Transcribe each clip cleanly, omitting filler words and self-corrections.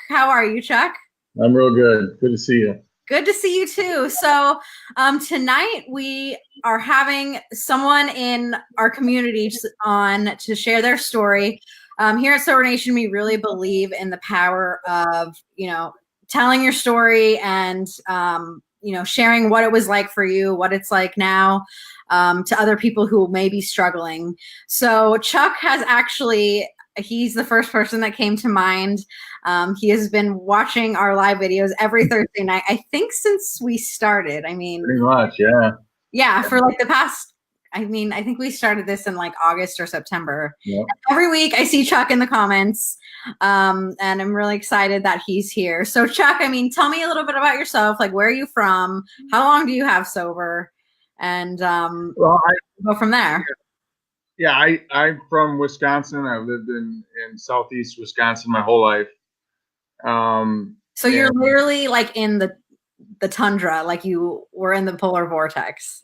How are you, Chuck? I'm real good. Good to see you. Good to see you too. Tonight we are having someone in our community on to share their story. Here at Sober Nation, we really believe in the power of, telling your story and, sharing what it was like for you, what it's like now, to other people who may be struggling. So Chuck he's the first person that came to mind. He has been watching our live videos every Thursday night, I think since we started. Pretty much, yeah. Yeah, for like the past, I think we started this in like August or September. Yeah. Every week I see Chuck in the comments, and I'm really excited that he's here. So Chuck, tell me a little bit about yourself. Like, where are you from? How long do you have sober? And Well, go from there. I'm from Wisconsin. I lived in southeast Wisconsin my whole life. So you're literally like in the tundra, like you were in the polar vortex.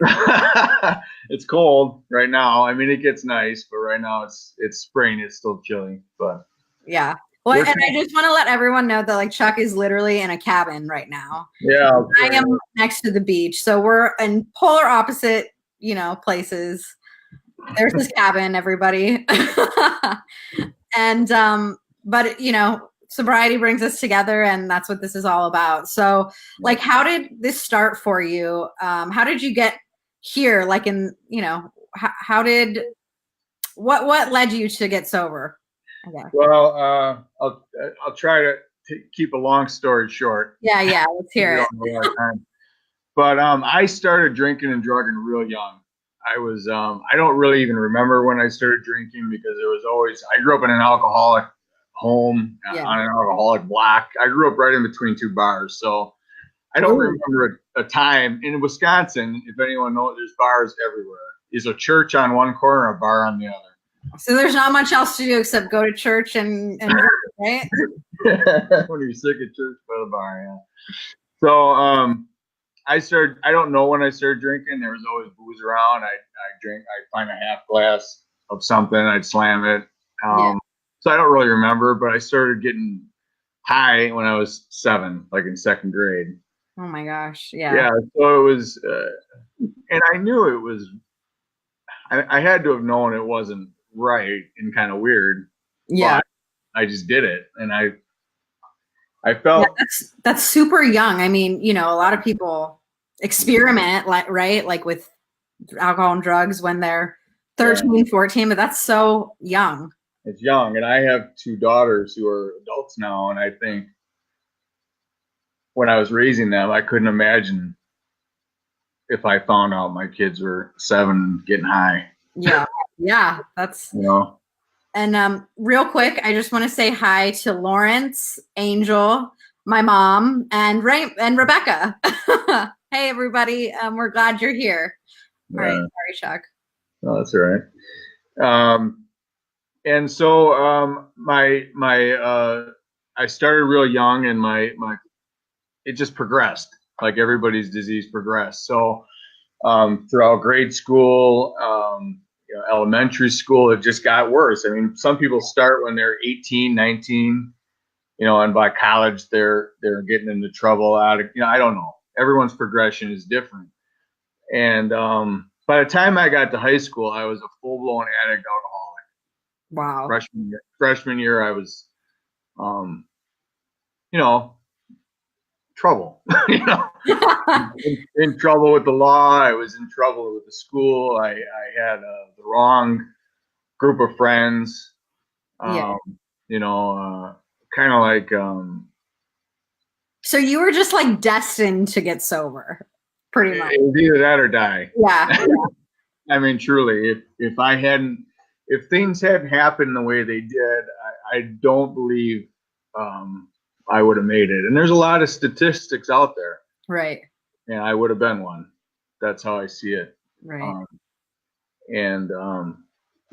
It's cold right now. It gets nice, but right now it's spring. It's still chilly, but yeah. Well, and I just want to let everyone know that like Chuck is literally in a cabin right now. Yeah. I am next to the beach. So we're in polar opposite, places. There's his cabin, everybody. And but sobriety brings us together, and that's what this is all about. So like, how did this start for you? How did you get here? Like, what led you to get sober? Okay. Well, I'll try to keep a long story short. Yeah, let's hear it. But I started drinking and drugging real young. I don't really even remember when I started drinking, because I grew up in an alcoholic home, on an alcoholic block. I grew up right in between two bars, so I don't remember a time in Wisconsin. If anyone knows, there's bars everywhere. There's a church on one corner, a bar on the other. So there's not much else to do except go to church and right? When you're sick at church, go to the bar, yeah. So I don't know when I started drinking. There was always booze around. I'd find a half glass of something, I'd slam it. So I don't really remember, but I started getting high when I was 7, like in second grade. Oh my gosh. Yeah. Yeah. So it was, and I knew it was, I had to have known it wasn't right and kind of weird. Yeah. I just did it. And I felt that's super young. A lot of people experiment like with alcohol and drugs when they're 13, 14, but that's so young. It's young. And I have 2 daughters who are adults now. And I think when I was raising them, I couldn't imagine if I found out my kids were 7 getting high. Yeah. Yeah. That's, And real quick, I just want to say hi to Lawrence, Angel, my mom, and Rebecca. Hey, everybody. We're glad you're here. All right. Sorry, Chuck. No, that's all right. And so I started real young, and it just progressed like everybody's disease progressed. So throughout grade school, elementary school, it just got worse. Some people start when they're 18, 19, and by college they're getting into trouble I don't know. Everyone's progression is different. And by the time I got to high school, I was a full-blown addict alcoholic. Wow. Freshman year, I was, trouble. in trouble with the law. I was in trouble with the school. I had the wrong group of friends. Kind of like. So you were just like destined to get sober, pretty much. It was either that or die. Yeah. Truly, if things hadn't happened the way they did, I don't believe I would have made it. And there's a lot of statistics out there. Right. And I would have been one. That's how I see it. Right.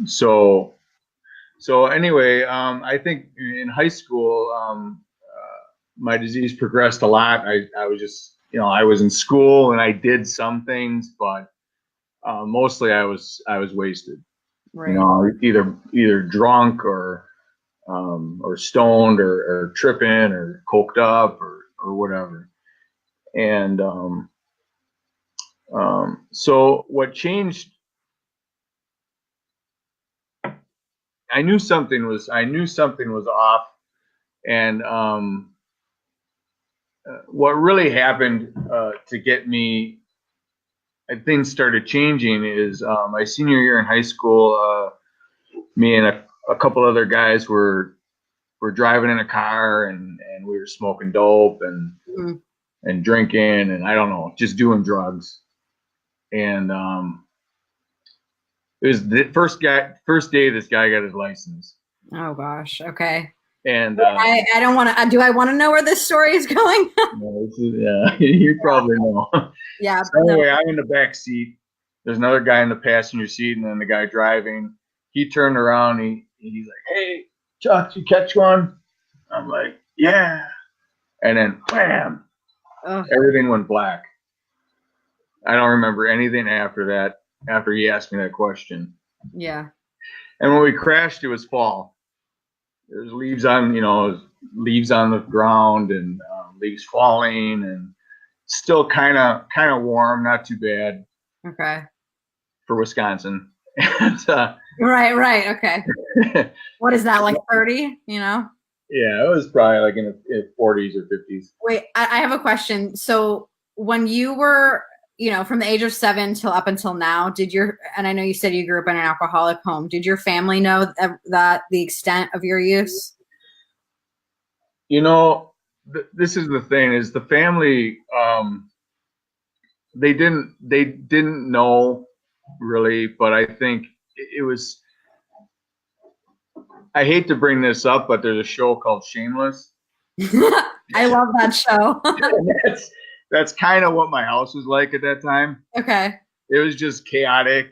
So anyway, I think in high school, my disease progressed a lot. I was just, I was in school and I did some things, but mostly I was wasted. Right. Either drunk or or stoned or tripping or coked up or whatever. And so what changed, I knew something was off. And what really happened to get me, things started changing is my senior year in high school, me and a couple other guys were driving in a car, and we were smoking dope and drinking, and I don't know, just doing drugs. And it was the first day this guy got his license. Oh gosh. Okay. And I don't want to. Do I want to know where this story is going? no, you probably know. Yeah. So anyway, I'm in the back seat. There's another guy in the passenger seat, and then the guy driving. He turned around. He's like, "Hey, Chuck, you catch one?" I'm like, "Yeah." And then, bam! Everything went black. I don't remember anything after that. After he asked me that question. Yeah. And when we crashed, it was fall. There's leaves on the ground, and leaves falling, and still kind of warm, not too bad. Okay. For Wisconsin. And, right. Okay. What is that, like 30? Yeah, it was probably like in the 40s or 50s. Wait, I have a question. So when you were, from the age of 7 till up until now, and I know you said you grew up in an alcoholic home, did your family know that the extent of your use? This is the thing, is the family, they didn't know really, but I think it was, I hate to bring this up, but there's a show called Shameless. I love that show. That's kind of what my house was like at that time. Okay. It was just chaotic.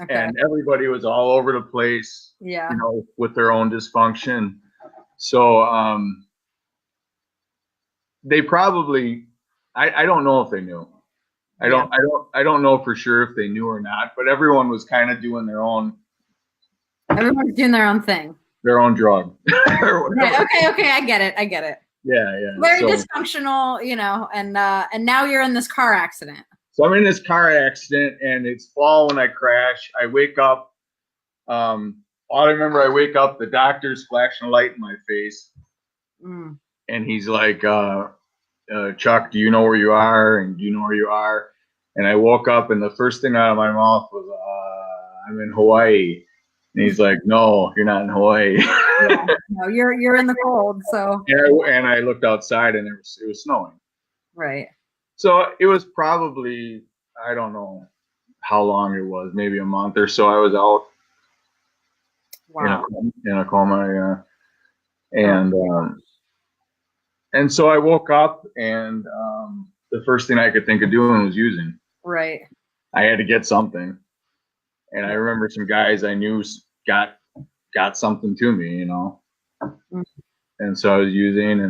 Okay. And everybody was all over the place. Yeah. With their own dysfunction. So they probably, I don't know if they knew. I don't know for sure if they knew or not, but everyone was kind of doing their own. Everyone's doing their own thing. Their own drug. Right. Okay. I get it. Yeah. Very dysfunctional, and now you're in this car accident. So I'm in this car accident, and it's fall when I crash. I wake up. All I remember, I wake up, the doctor's flashing a light in my face. And he's like, Chuck, do you know where you are? And do you know where you are? And I woke up, and the first thing out of my mouth was, I'm in Hawaii. And he's like, no, you're not in Hawaii. Yeah, no, you're in the cold. So. And I looked outside, and it was snowing. Right. So it was probably, I don't know how long it was, maybe a month or so. I was out. Wow. In a coma, yeah. And so I woke up, and the first thing I could think of doing was using. Right. I had to get something. And I remember some guys I knew got something to me, And so I was using,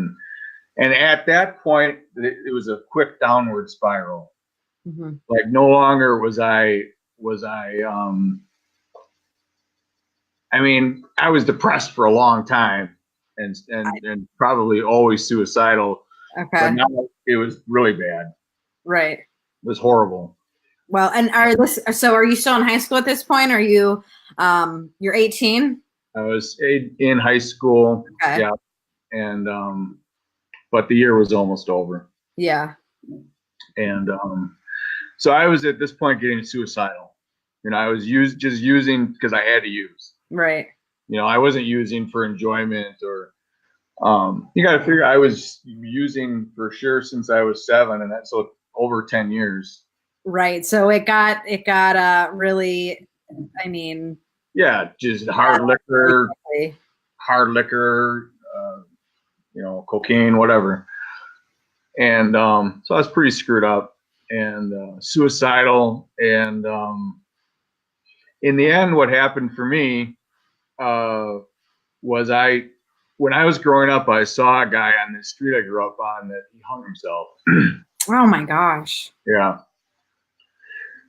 and at that point, it was a quick downward spiral. Mm-hmm. Like no longer was I I was depressed for a long time, and probably always suicidal. Okay. But now it was really bad. Right. It was horrible. Well, and are you still in high school at this point? Are you, you're 18? I was in high school. Okay. Yeah. And, but the year was almost over. Yeah. And, so I was at this point getting suicidal. I was just using because I had to use. Right. I wasn't using for enjoyment or, you got to figure I was using for sure since I was 7, and that's so over 10 years. Right. So it got really, yeah, just hard liquor, cocaine, whatever. And so I was pretty screwed up and suicidal. And in the end, what happened for me was when I was growing up, I saw a guy on the street I grew up on that he hung himself. Oh my gosh. Yeah.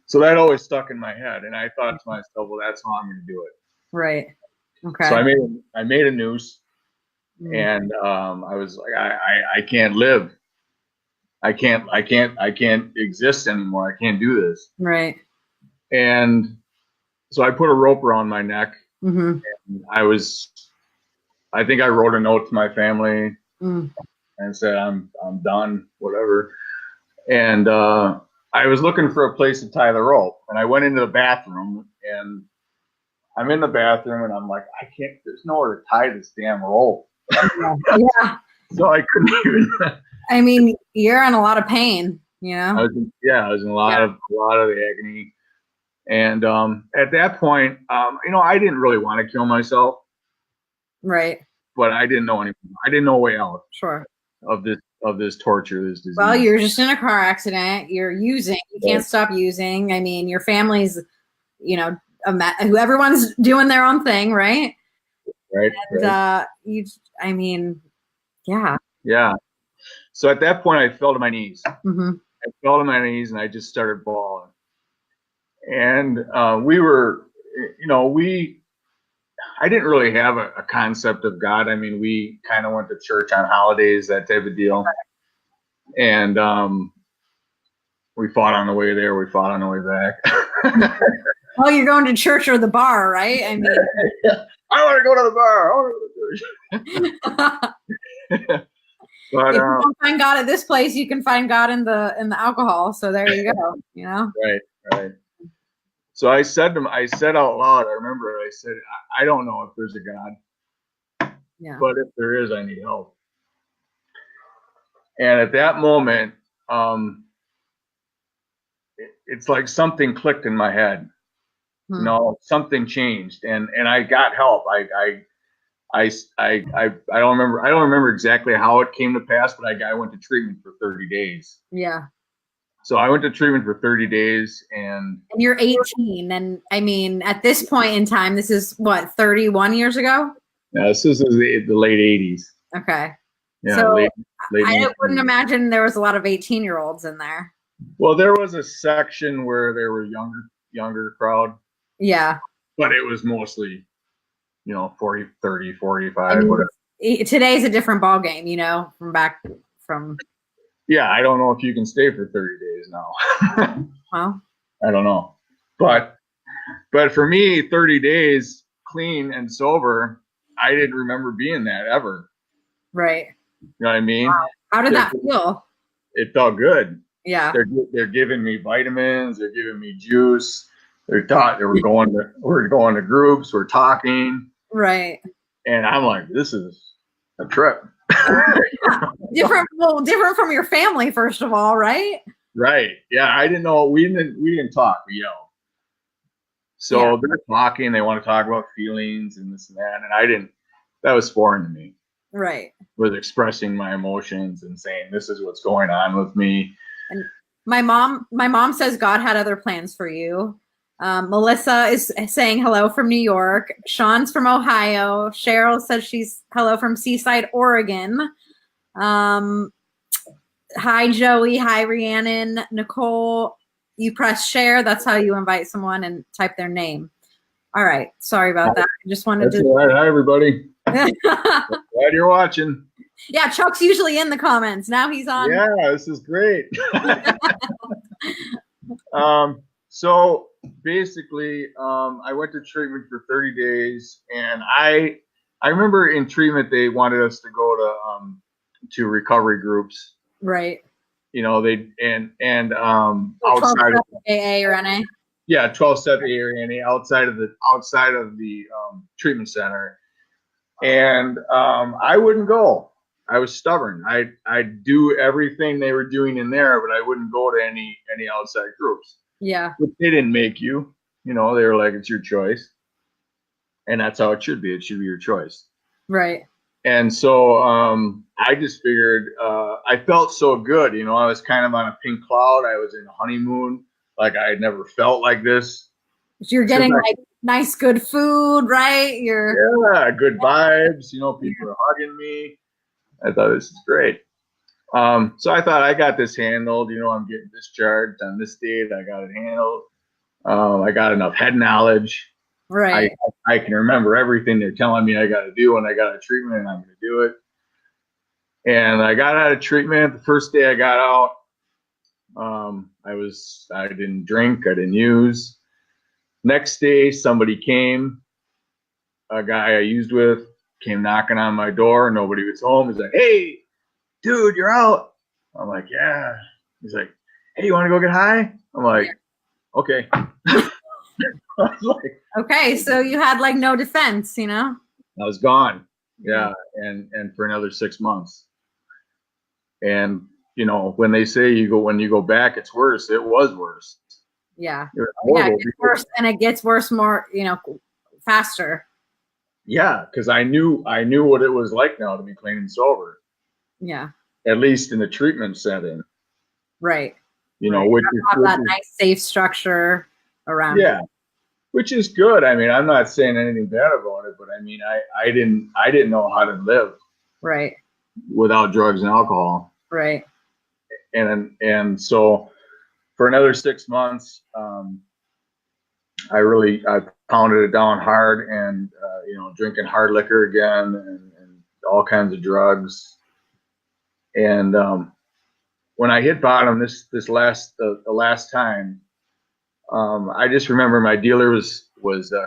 So that always stuck in my head, and I thought to myself, well, that's how I'm going to do it. Right. Okay. So I made a noose, Mm. and I was like, I can't live. I can't exist anymore. I can't do this. Right. And so I put a rope around my neck. Mm-hmm. I think I wrote a note to my family Mm. and said, I'm done, whatever. And I was looking for a place to tie the rope, and I went into the bathroom, and I'm in the bathroom, and I'm like, there's nowhere to tie this damn rope. Yeah. So I couldn't even. I mean, you're in a lot of pain, you know? I was in a lot of the agony. And at that point, I didn't really want to kill myself, Right. but I didn't know anything. I didn't know a way out Sure. of this torture, this disease. Well, you're just in a car accident. You're using. You can't Right. stop using. I mean, your family's, who everyone's doing their own thing, right? Right. And Right. I mean, yeah. Yeah. So at that point, I fell to my knees. Mm-hmm. I fell to my knees, and I just started bawling. And I didn't really have a concept of God. I mean, we kind of went to church on holidays, that type of deal. And we fought on the way there. We fought on the way back. Oh, you're going to church or the bar, right? I mean, I want to go to the bar. I want to go to church. But if you don't find God at this place, you can find God in the alcohol. So there you go. You know. Right. So I said out loud, I remember I said, I don't know if there's a God, Yeah. but if there is, I need help. And at that moment, it's like something clicked in my head. Something changed, and I got help. I don't remember exactly how it came to pass, but I went to treatment for 30 days. Yeah. So I went to treatment for 30 days, and you're 18, and I mean, at this point in time, this is what, 31 years ago? This is the late 80s. Okay. Yeah, so late I 80s. wouldn't imagine there was a lot of 18-year-olds in there. Well, there was a section where there were younger crowd. Yeah. But it was mostly, 40, 30, 45, I mean, whatever. Today's a different ball game, from. Yeah, I don't know if you can stay for 30 days now. Well, I don't know. But for me, 30 days clean and sober, I didn't remember being that ever. Right. You know what I mean? Wow. How did that feel? It felt good. Yeah. They're giving me vitamins. They're giving me juice. We're going to groups. We're talking. Right. And I'm like, this is a trip. Different from your family, first of all, right? Right. Yeah. I didn't know. We didn't talk. We yelled. So they're talking. They want to talk about feelings and this and that. And I didn't. That was foreign to me. Right. Was expressing my emotions and saying, this is what's going on with me. And my mom says God had other plans for you. Melissa is saying hello from New York. Sean's from Ohio. Cheryl says she's hello from Seaside, Oregon. Hi, Joey. Hi, Rhiannon. Nicole, you press share. That's how you invite someone and type their name. All right. Sorry about that. I just wanted That's all right. Hi, everybody. to. Glad you're watching. Yeah, Chuck's usually in the comments. Now he's on. Yeah, this is great. So basically, I went to treatment for 30 days, and I remember in treatment they wanted us to go to recovery groups. Right. They outside of AA or NA. Yeah, 12-step AA or NA outside of the treatment center, and I wouldn't go. I was stubborn. I'd do everything they were doing in there, but I wouldn't go to any outside groups. Yeah. But they didn't make you. They were like, it's your choice. And that's how it should be. It should be your choice. Right. And so I just figured, I felt so good. I was kind of on a pink cloud. I was in a honeymoon. Like I had never felt like this. You're getting like nice, good food, right? Yeah, good vibes. People are hugging me. I thought this is great. So I thought I got this handled. I'm getting discharged on this date. I got it handled. I got enough head knowledge. Right. I can remember everything they're telling me I got to do when I got a treatment, and I'm going to do it. And I got out of treatment. The first day I got out, I didn't drink, I didn't use. Next day, somebody came, a guy I used with, came knocking on my door. Nobody was home. He's like, "Hey, dude, you're out." I'm like, "Yeah." He's like, "Hey, you want to go get high?" I'm like, "Okay." I was like, Okay, so you had like no defense, you know? I was gone. Yeah, and for another 6 months. And you know, when they say when you go back, it's worse. It was worse. Yeah. It was Yeah, horrible it gets worse, and it gets worse more, faster. Yeah, because I knew what it was like now to be clean and sober, Yeah. at least in the treatment setting. Right. You know, Right. which Have is that nice safe structure around. yeah, which is good. I mean, I'm not saying anything bad about it, but I mean, I didn't know how to live Right. without drugs and alcohol, Right. and so for another 6 months, I pounded it down hard, and drinking hard liquor again, and all kinds of drugs. And when I hit bottom the last time, I just remember my dealer was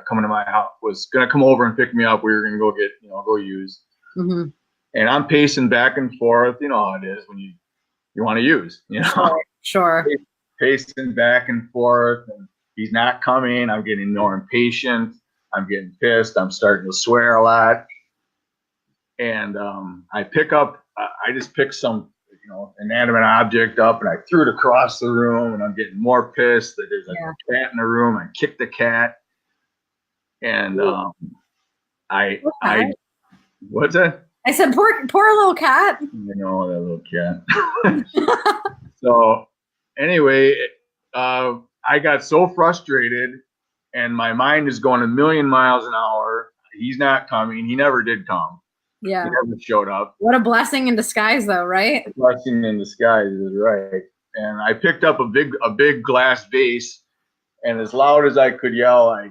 coming to my house, was gonna come over and pick me up. We were gonna go use. Mm-hmm. And I'm pacing back and forth. You know how it is when you want to use. Sure. Pacing back and forth, and he's not coming. I'm getting more impatient. I'm getting pissed. I'm starting to swear a lot. And I just picked some, inanimate object up, and I threw it across the room, and I'm getting more pissed that there's a cat in the room. I kicked the cat. And what's that? I said, poor little cat. You know, that little cat. So anyway, I got so frustrated, and my mind is going a million miles an hour. He's not coming. He never did come. Yeah. He never showed up. What a blessing in disguise, though, right? Blessing in disguise is right. And I picked up a big glass vase, and as loud as I could yell, I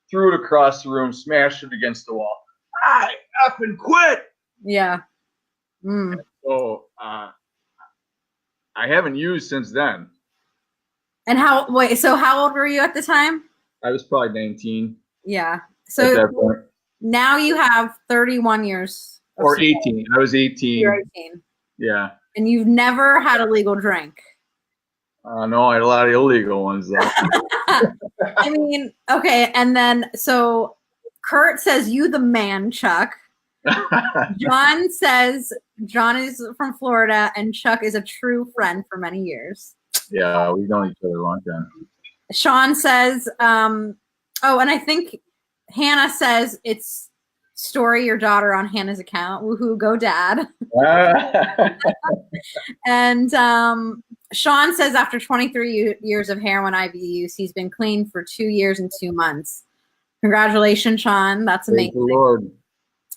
threw it across the room, smashed it against the wall. I effing quit. Yeah. Mm. So I haven't used since then. And so how old were you at the time? I was probably 19. Yeah. At So that point. now you have 31 years. Or 18. I was 18. You're 18. Yeah. And you've never had a legal drink. No, I had a lot of illegal ones though. I mean, okay. And then, so Kurt says, "You the man, Chuck." John says, John is from Florida, and Chuck is a true friend for many years. Yeah, we've known each other a long time. Sean says, and I think Hannah says it's story your daughter on Hannah's account. Woohoo, go dad. And Sean says after 23 years of heroin IV use, he's been clean for 2 years and 2 months. Congratulations, Sean. That's amazing. Praise the Lord.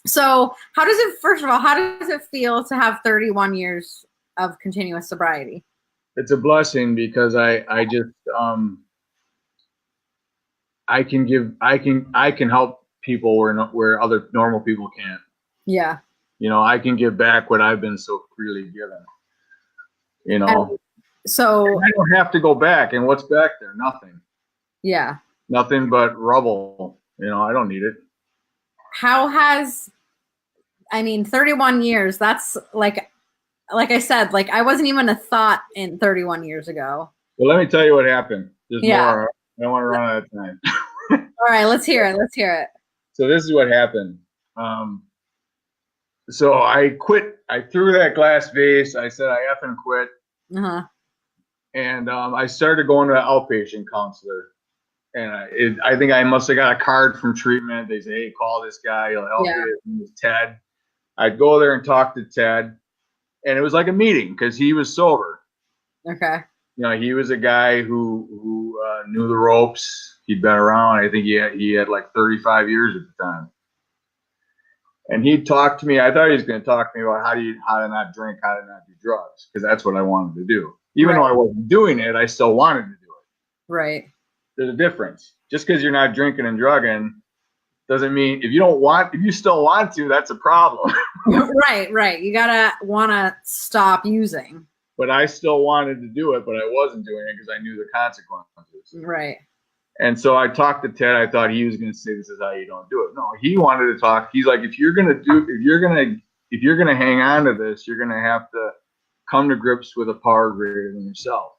So how does it feel to have 31 years of continuous sobriety? It's a blessing because I just I can help people where other normal people can't. Yeah. I can give back what I've been so freely given. So I don't have to go back. And what's back there? Nothing. Yeah. Nothing but rubble. I don't need it. How has, 31 years, that's like I said, like I wasn't even a thought in 31 years ago. Well, let me tell you what happened. There's more. I don't want to run out of time. All right, let's hear it. So this is what happened. So I quit. I threw that glass vase. I said, I effing quit. Uh-huh. And I started going to an outpatient counselor. And I think I must have got a card from treatment. They say, "Hey, call this guy. He'll help you." His name was Ted. I'd go there and talk to Ted. And it was like a meeting because he was sober. Okay. He was a guy who knew the ropes. He'd been around. I think he had like 35 years at the time. And he'd talk to me. I thought he was going to talk to me about how to not drink, how to not do drugs, because that's what I wanted to do. Even though I wasn't doing it, I still wanted to do it. Right. There's a difference. Just because you're not drinking and drugging Doesn't mean if you still want to, that's a problem. Right. You gotta want to stop using. But I still wanted to do it, but I wasn't doing it because I knew the consequences. Right. And so I talked to Ted. I thought he was going to say, "This is how you don't do it." No, he wanted to talk. He's like, if you're going to hang on to this, you're going to have to come to grips with a power greater than yourself.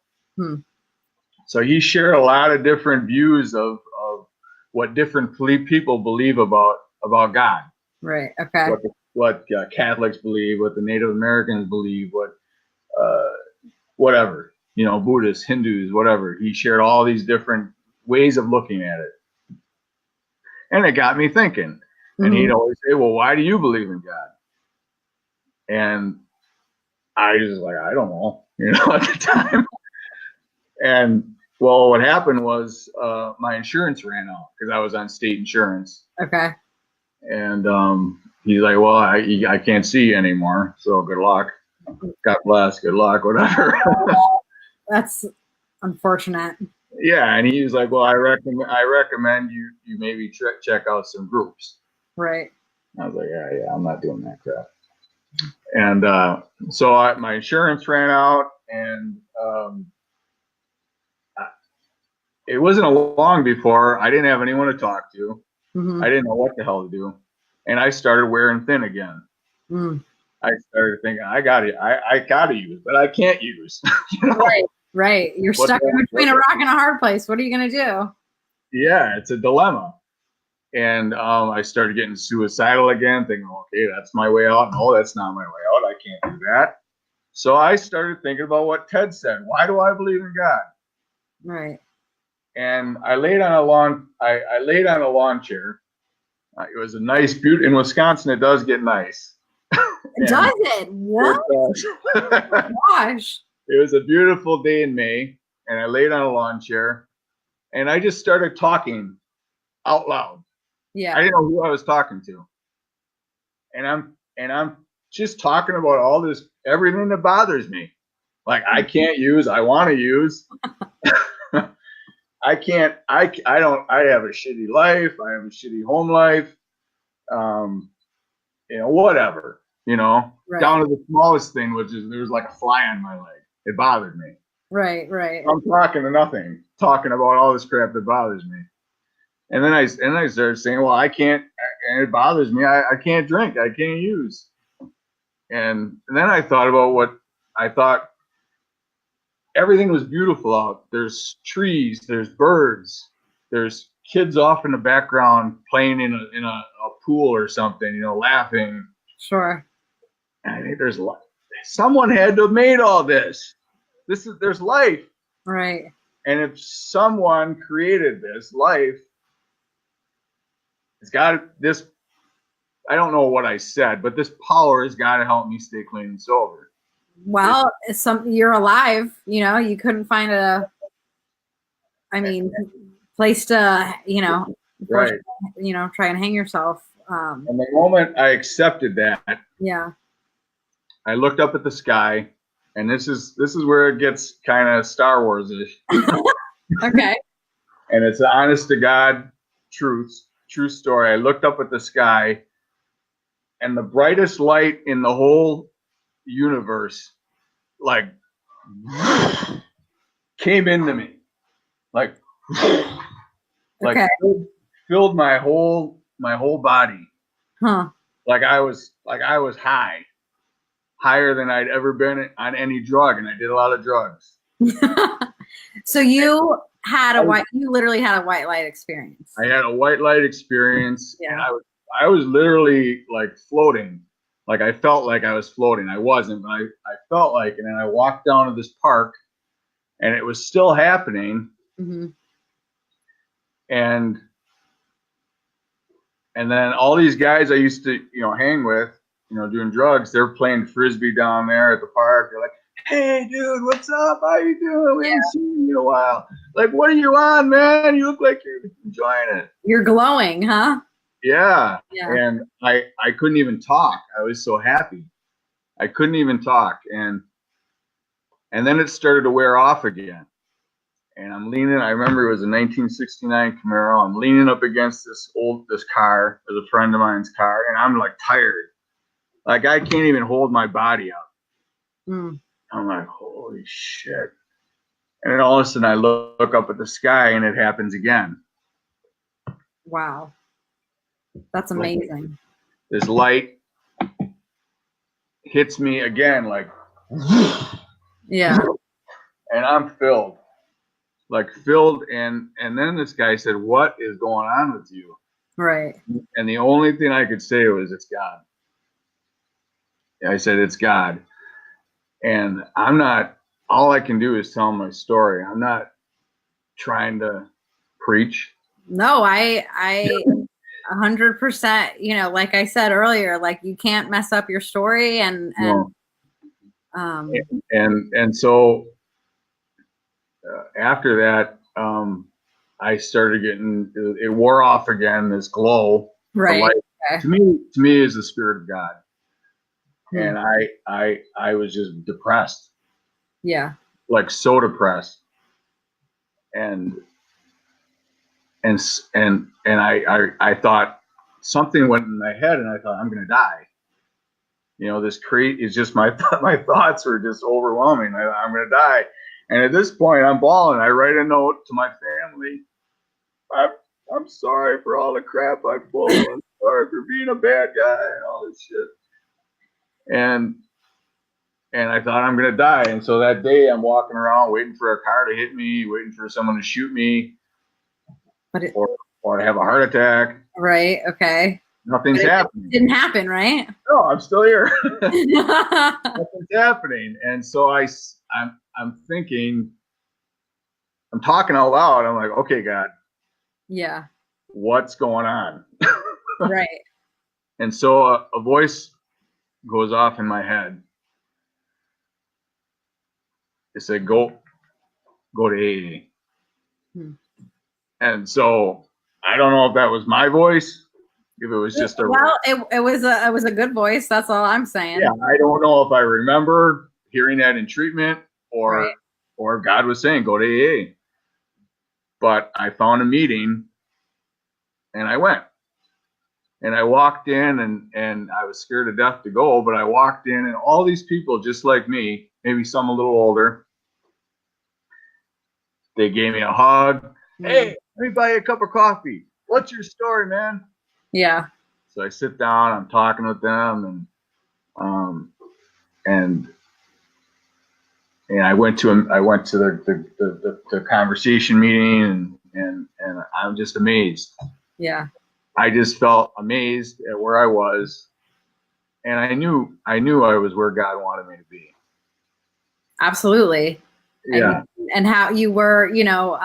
So he shared a lot of different views of what different people believe about God. Right. Okay. What Catholics believe, what the Native Americans believe, what whatever, Buddhists, Hindus, whatever. He shared all these different ways of looking at it. And it got me thinking. And he'd always say, well, why do you believe in God? And I was like, I don't know, at the time. And well, what happened was my insurance ran out because I was on state insurance. Okay. And he's like, well, I can't see you anymore. So good luck. God bless. Good luck. Whatever. That's unfortunate. Yeah. And he was like, well, I recommend you maybe check out some groups. Right. I was like, yeah, I'm not doing that crap. And so my insurance ran out, and it wasn't long before I didn't have anyone to talk to. I didn't know what the hell to do. And I started wearing thin again. I started thinking, I gotta use, but I can't use. Right. You're stuck in between a rock and a hard place. What are you gonna do? Yeah, it's a dilemma. And I started getting suicidal again, thinking, okay, that's my way out. No, that's not my way out. I can't do that. So I started thinking about what Ted said. Why do I believe in God? Right. And I laid on a lawn. I laid on a lawn chair. It was a nice, beautiful. In Wisconsin, it does get nice. Does it? What? Gosh. It was a beautiful day in May, and I laid on a lawn chair, and I just started talking out loud. Yeah. I didn't know who I was talking to. And I'm just talking about all this, everything that bothers me. Like I can't use, I want to use. I can't, I have a shitty life. I have a shitty home life. Whatever, right. Down to the smallest thing, which is there's like a fly on my leg. It bothered me. Right. I'm talking to nothing, talking about all this crap that bothers me. And then I started saying, well, I can't, and it bothers me. I can't drink. I can't use. And then I thought about what I thought. Everything was beautiful out. There's trees, there's birds, there's kids off in the background playing in a pool or something, laughing. Sure. And I think someone had to have made all this. There's life. Right. And if someone created this life, it's got this. I don't know what I said, but this power has got to help me stay clean and sober. Well, you're alive. You couldn't find place to, right. Try and hang yourself. And the moment I accepted that, yeah, I looked up at the sky, and this is where it gets kind of Star Wars-ish. Okay. And it's an honest to God true story. I looked up at the sky, and the brightest light in the whole universe, like, came into me, like okay. filled my whole body. Huh. Like I was higher than I'd ever been on any drug, and I did a lot of drugs. So you literally had a white light experience. I had a white light experience. Yeah. And I was literally like floating. Like I felt like I was floating. I wasn't, but I felt like it. And then I walked down to this park, and it was still happening. Mm-hmm. And then all these guys I used to, hang with, doing drugs, they're playing Frisbee down there at the park. They're like, hey, dude, what's up? How you doing? We haven't seen you in a while. Like, what are you on, man? You look like you're enjoying it. You're glowing, huh? Yeah. And I couldn't even talk. I was so happy. I couldn't even talk. And then it started to wear off again. and I'm leaning. I remember it was a 1969 Camaro. I'm leaning up against this car, it was a friend of mine's car, and I'm like tired. Like I can't even hold my body up. Mm. I'm like, holy shit. And then all of a sudden I look up at the sky and it happens again. Wow. That's amazing. This light hits me again, like, Yeah. and I'm filled. And then this guy said, what is going on with you? Right. And the only thing I could say was, it's God. I said, it's God. And all I can do is tell my story. I'm not trying to preach. No, I 100%, you know, like I said earlier, like you can't mess up your story and so after that, I started getting, it wore off again, this glow. right. Okay. To me is the Spirit of God. Hmm. And I was just depressed. Yeah. Like so depressed. And I thought something went in my head and I thought, I'm going to die. You know, this is just my thoughts were just overwhelming. I'm going to die. And at this point I'm bawling. I write a note to my family. I'm sorry for all the crap I pulled. I'm sorry for being a bad guy and all this shit. And I thought, I'm going to die. And so that day I'm walking around waiting for a car to hit me, waiting for someone to shoot me, or to have a heart attack. Right. Okay. Nothing's happening. It didn't happen, right? No, I'm still here. Nothing's happening. And so I'm thinking, I'm talking out loud. I'm like, okay, God. Yeah. What's going on? Right. And so a voice goes off in my head. It said, go to AA. Hmm. And so I don't know if that was my voice, if it was just it was a good voice. That's all I'm saying. Yeah, I don't know if I remember hearing that in treatment or Right. or God was saying, go to AA. But I found a meeting and I went. And I walked in and I was scared to death to go, but I walked in and all these people just like me, maybe some a little older, they gave me a hug. Mm-hmm. Hey, let me buy you a cup of coffee. What's your story, man? Yeah. So I sit down, I'm talking with them, and I went to the conversation meeting and I'm just amazed. Yeah. I just felt amazed at where I was, and I knew I was where God wanted me to be. Absolutely. Yeah. And how you were, you know,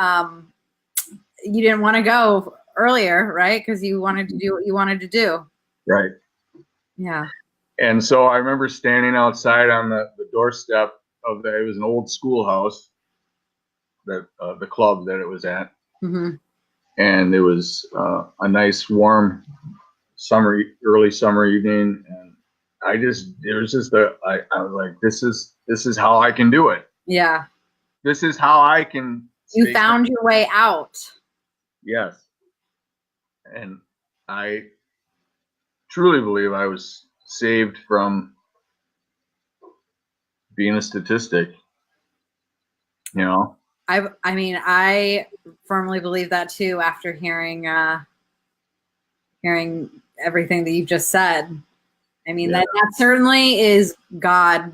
you didn't want to go earlier, right? Because you wanted to do what you wanted to do. Right. Yeah. And so I remember standing outside on the doorstep of it was an old schoolhouse, that the club that it was at. Mm-hmm. And it was a nice warm early summer evening, and I was like, this is how I can do it. Yeah. This is how I can. You found your way out. Yes. And I truly believe I was saved from being a statistic. You know? I mean, I firmly believe that too after hearing everything that you've just said. I mean, that certainly is God,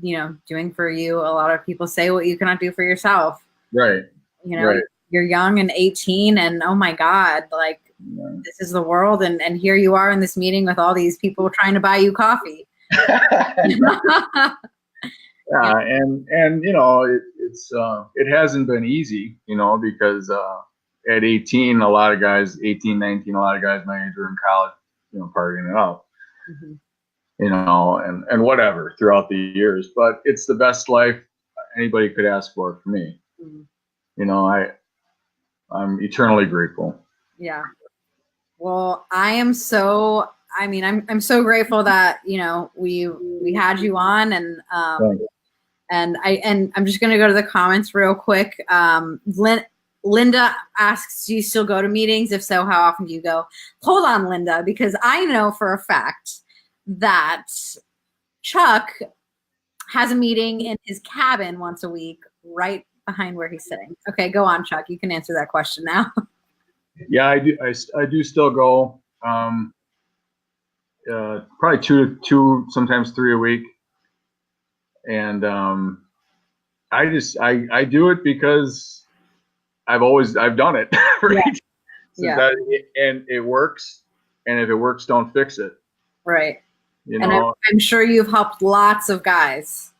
you know, doing for you. A lot of people say what you cannot do for yourself. Right. You know, right. You're young and 18 and oh my God, like this is the world. And here you are in this meeting with all these people trying to buy you coffee. Yeah, and you know, it hasn't been easy, you know, because at 18, 19, a lot of guys my age were in college, you know, partying it up, mm-hmm. You know, and whatever throughout the years. But it's the best life anybody could ask for me. Mm-hmm. You know, I'm eternally grateful. Yeah. Well, I'm so grateful that, you know, we had you on and And I'm just going to go to the comments real quick. Linda asks, do you still go to meetings? If so, how often do you go? Hold on, Linda, because I know for a fact that Chuck has a meeting in his cabin once a week, right behind where he's sitting. Okay, go on, Chuck. You can answer that question now. Yeah, I do. I do still go. Probably two, sometimes 3 a week. And I do it because I've done it. Right? Yeah. And it works. And if it works, don't fix it. Right. You and know, I'm sure you've helped lots of guys.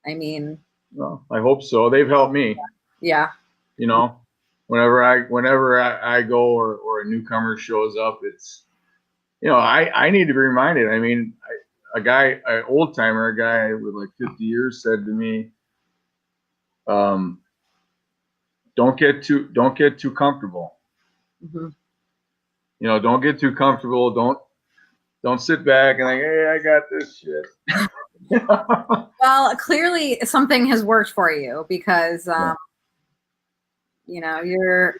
I mean, well, I hope so. They've helped me. Yeah. You know, whenever I go or a newcomer shows up, it's, you know, I need to be reminded. I mean, an old timer, a guy with like 50 years said to me, don't get too comfortable. Mm-hmm. You know, don't get too comfortable. Don't sit back and like, hey, I got this shit. Well, clearly something has worked for you because, you know, you're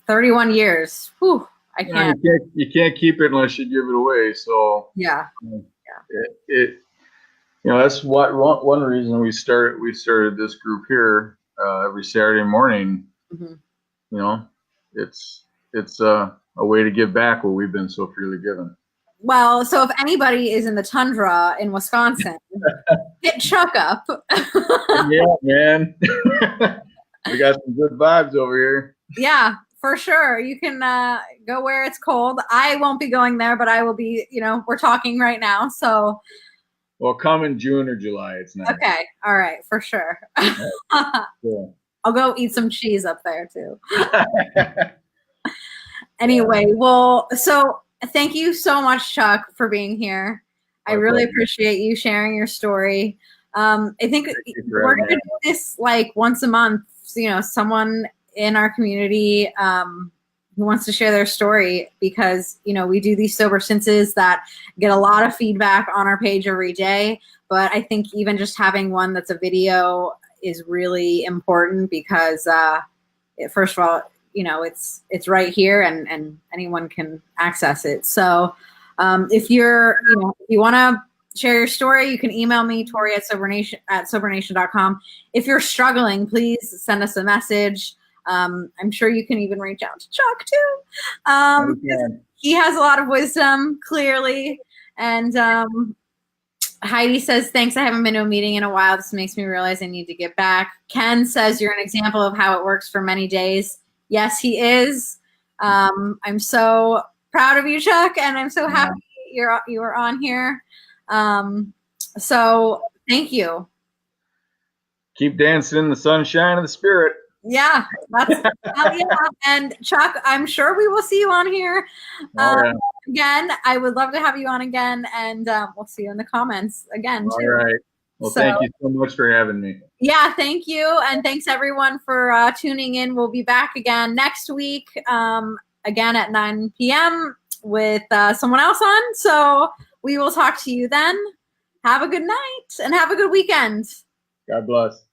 31 years. Whew, I can't. You can't keep it unless you give it away. So yeah. It you know, that's one reason we started this group here every Saturday morning. Mm-hmm. You know, it's a way to give back what we've been so freely given. Well, so if anybody is in the tundra in Wisconsin, hit Chuck up. Yeah, man. We got some good vibes over here. Yeah, for sure. You can go where it's cold. I won't be going there, but I will be, you know, we're talking right now. So. Well, come in June or July. It's nice. Okay. All right. For sure. Cool. I'll go eat some cheese up there too. Anyway, well, so thank you so much, Chuck, for being here. I really appreciate you sharing your story. I think we're going to do this like once a month. You know, someone in our community who wants to share their story, because, you know, we do these sober sinces that get a lot of feedback on our page every day. But I think even just having one that's a video is really important because, first of all, you know, it's right here and anyone can access it. So if you want to share your story, you can email me, Tori at sobernation.com. If you're struggling, please send us a message. I'm sure you can even reach out to Chuck too. He has a lot of wisdom, clearly. And Heidi says, thanks. I haven't been to a meeting in a while. This makes me realize I need to get back. Ken says, you're an example of how it works for many days. Yes, he is. I'm so proud of you, Chuck, and I'm so happy you were on here. So thank you. Keep dancing in the sunshine of the spirit. Yeah, that's yeah. And Chuck, I'm sure we will see you on here again. I would love to have you on again, and we'll see you in the comments again too. All right. Well, thank you so much for having me. Yeah, thank you, and thanks everyone for tuning in. We'll be back again next week, again at 9 p.m. with someone else on. So we will talk to you then. Have a good night and have a good weekend. God bless.